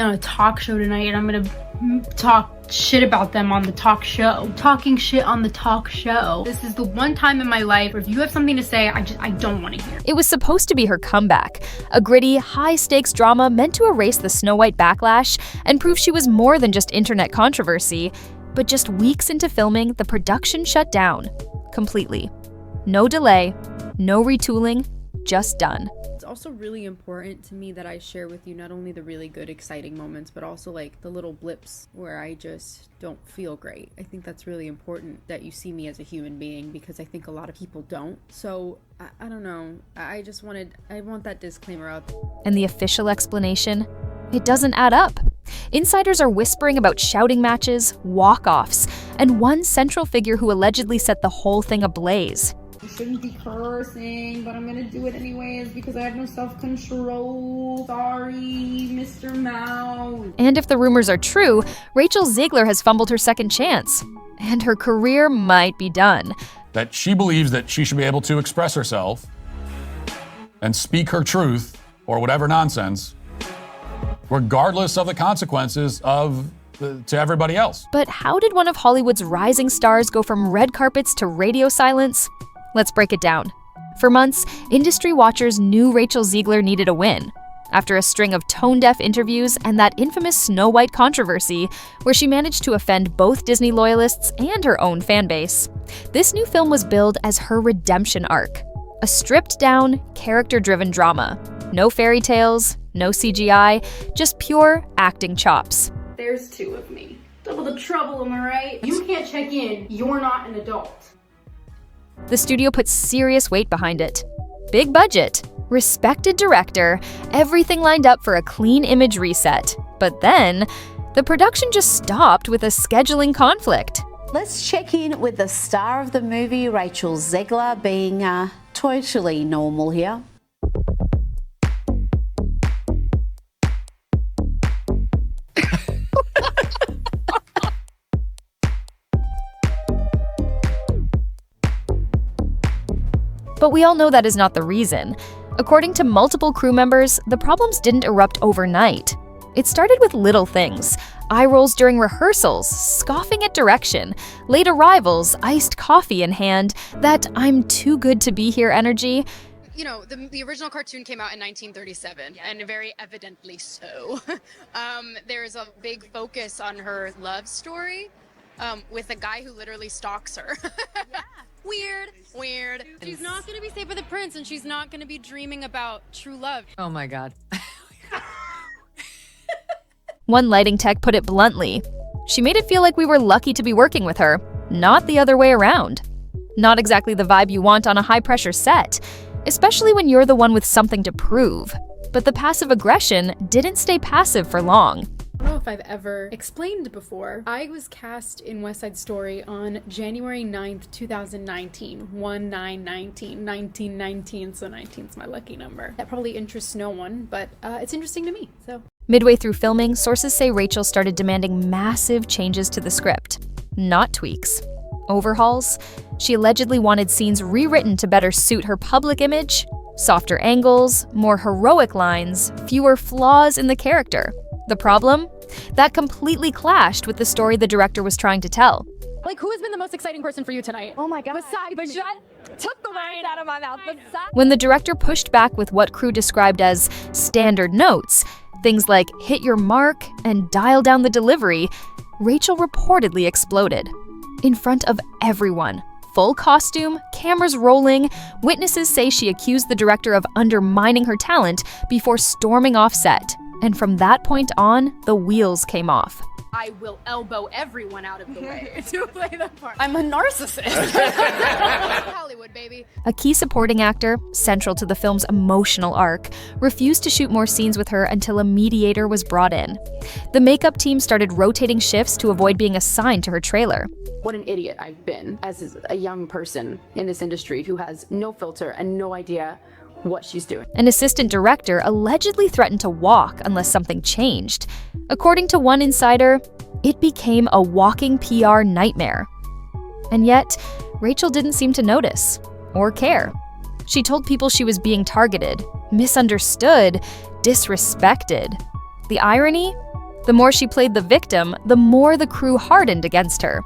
be on a talk show tonight, and I'm gonna talk shit about them on the talk show. Talking shit on the talk show. This is the one time in my life where if you have something to say, I don't want to hear. It was supposed to be her comeback, a gritty, high-stakes drama meant to erase the Snow White backlash and prove she was more than just internet controversy. But just weeks into filming, the production shut down. Completely. No delay, no retooling, just done. It's also really important to me that I share with you not only the really good, exciting moments, but also like the little blips where I just don't feel great. I think that's really important that you see me as a human being, because I think a lot of people don't. So I don't know. I want that disclaimer up. And the official explanation? It doesn't add up. Insiders are whispering about shouting matches, walk-offs, and one central figure who allegedly set the whole thing ablaze. You shouldn't be cursing, but I'm gonna do it anyways because I have no self-control. Sorry, Mr. Mouse. And if the rumors are true, Rachel Zegler has fumbled her second chance, and her career might be done. That she believes that she should be able to express herself and speak her truth, or whatever nonsense, regardless of the consequences to everybody else. But how did one of Hollywood's rising stars go from red carpets to radio silence? Let's break it down. For months, industry watchers knew Rachel Zegler needed a win. After a string of tone-deaf interviews and that infamous Snow White controversy, where she managed to offend both Disney loyalists and her own fanbase, this new film was billed as her redemption arc. A stripped-down, character-driven drama. No fairy tales, no CGI, just pure acting chops. There's two of me. Double the trouble, am I right? You can't check in. You're not an adult. The studio put serious weight behind it. Big budget, respected director, everything lined up for a clean image reset. But then, the production just stopped with a scheduling conflict. Let's check in with the star of the movie, Rachel Zegler, being totally normal here. But we all know that is not the reason. According to multiple crew members, the problems didn't erupt overnight. It started with little things. Eye rolls during rehearsals, scoffing at direction, late arrivals, iced coffee in hand, that I'm too good to be here energy. You know, the original cartoon came out in 1937, and very evidently so. There's a big focus on her love story with a guy who literally stalks her. Yeah. Weird. She's not going to be safe with the prince, and she's not going to be dreaming about true love. Oh my God. One lighting tech put it bluntly. She made it feel like we were lucky to be working with her, not the other way around. Not exactly the vibe you want on a high-pressure set, especially when you're the one with something to prove. But the passive aggression didn't stay passive for long. I don't know if I've ever explained before. I was cast in West Side Story on January 9th, 2019. 1919, so 19's my lucky number. That probably interests no one, but it's interesting to me, so. Midway through filming, sources say Rachel started demanding massive changes to the script. Not tweaks. Overhauls. She allegedly wanted scenes rewritten to better suit her public image. Softer angles, more heroic lines, fewer flaws in the character. The problem? That completely clashed with the story the director was trying to tell. Like, who has been the most exciting person for you tonight? Oh my God. Besides me. Took the words out of my mouth. When the director pushed back with what crew described as standard notes, things like hit your mark and dial down the delivery, Rachel reportedly exploded. In front of everyone. Full costume, cameras rolling, witnesses say she accused the director of undermining her talent before storming off set. And from that point on, the wheels came off. I will elbow everyone out of the way to play the part. I'm a narcissist. Hollywood, baby. A key supporting actor, central to the film's emotional arc, refused to shoot more scenes with her until a mediator was brought in. The makeup team started rotating shifts to avoid being assigned to her trailer. What an idiot I've been as a young person in this industry who has no filter and no idea what she's doing. An assistant director allegedly threatened to walk unless something changed. According to one insider, it became a walking PR nightmare. And yet, Rachel didn't seem to notice or care. She told people she was being targeted, misunderstood, disrespected. The irony? The more she played the victim, the more the crew hardened against her.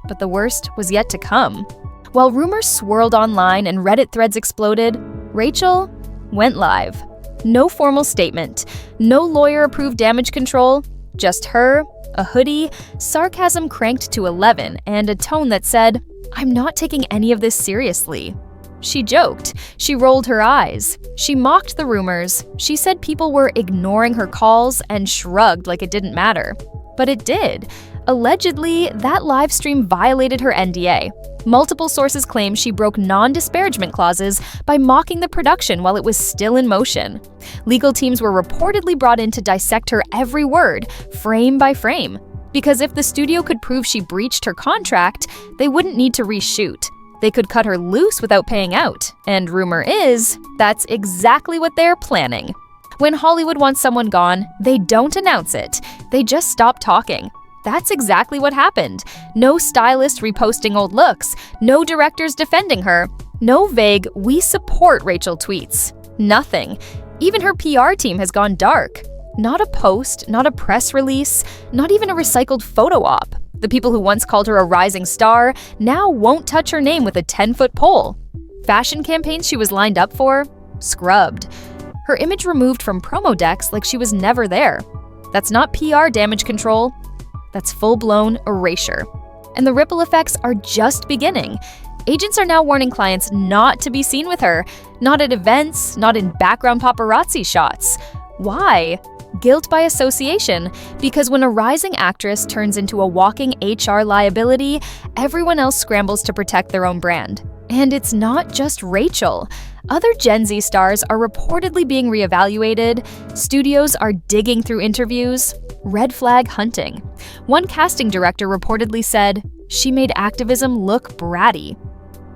But the worst was yet to come. While rumors swirled online and Reddit threads exploded, Rachel went live. No formal statement, no lawyer-approved damage control, just her, a hoodie, sarcasm cranked to 11, and a tone that said, "I'm not taking any of this seriously." She joked, she rolled her eyes, she mocked the rumors, she said people were ignoring her calls and shrugged like it didn't matter. But it did. Allegedly, that live stream violated her NDA. Multiple sources claim she broke non-disparagement clauses by mocking the production while it was still in motion. Legal teams were reportedly brought in to dissect her every word, frame by frame. Because if the studio could prove she breached her contract, they wouldn't need to reshoot. They could cut her loose without paying out. And rumor is, that's exactly what they're planning. When Hollywood wants someone gone, they don't announce it. They just stop talking. That's exactly what happened. No stylist reposting old looks, no directors defending her, no vague "we support Rachel" tweets. Nothing. Even her PR team has gone dark. Not a post, not a press release, not even a recycled photo op. The people who once called her a rising star now won't touch her name with a 10-foot pole. Fashion campaigns she was lined up for? Scrubbed. Her image removed from promo decks like she was never there. That's not PR damage control. That's full-blown erasure. And the ripple effects are just beginning. Agents are now warning clients not to be seen with her, not at events, not in background paparazzi shots. Why? Guilt by association, because when a rising actress turns into a walking HR liability, everyone else scrambles to protect their own brand. And it's not just Rachel. Other Gen Z stars are reportedly being reevaluated, studios are digging through interviews, red flag hunting. One casting director reportedly said, "She made activism look bratty."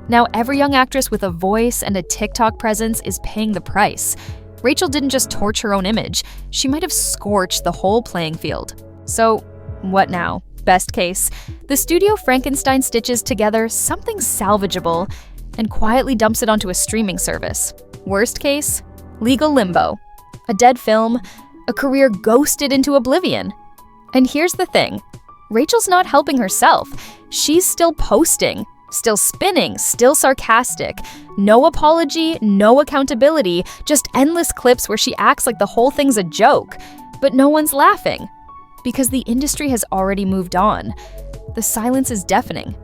Now every young actress with a voice and a TikTok presence is paying the price. Rachel didn't just torch her own image, she might have scorched the whole playing field. So, what now? Best case, the studio Frankenstein stitches together something salvageable and quietly dumps it onto a streaming service. Worst case, legal limbo. A dead film, a career ghosted into oblivion. And here's the thing, Rachel's not helping herself. She's still posting, still spinning, still sarcastic. No apology, no accountability, just endless clips where she acts like the whole thing's a joke. But no one's laughing, because the industry has already moved on. The silence is deafening.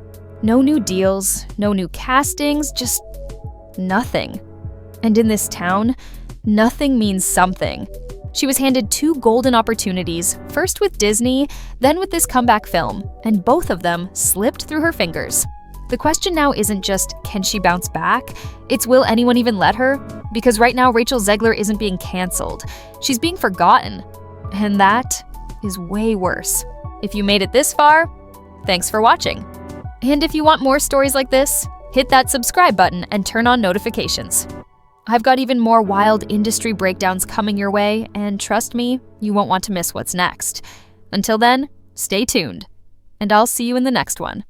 No new deals, no new castings, just nothing. And in this town, nothing means something. She was handed 2 golden opportunities, first with Disney, then with this comeback film, and both of them slipped through her fingers. The question now isn't just, can she bounce back? It's, will anyone even let her? Because right now, Rachel Zegler isn't being canceled. She's being forgotten. And that is way worse. If you made it this far, thanks for watching. And if you want more stories like this, hit that subscribe button and turn on notifications. I've got even more wild industry breakdowns coming your way, and trust me, you won't want to miss what's next. Until then, stay tuned, and I'll see you in the next one.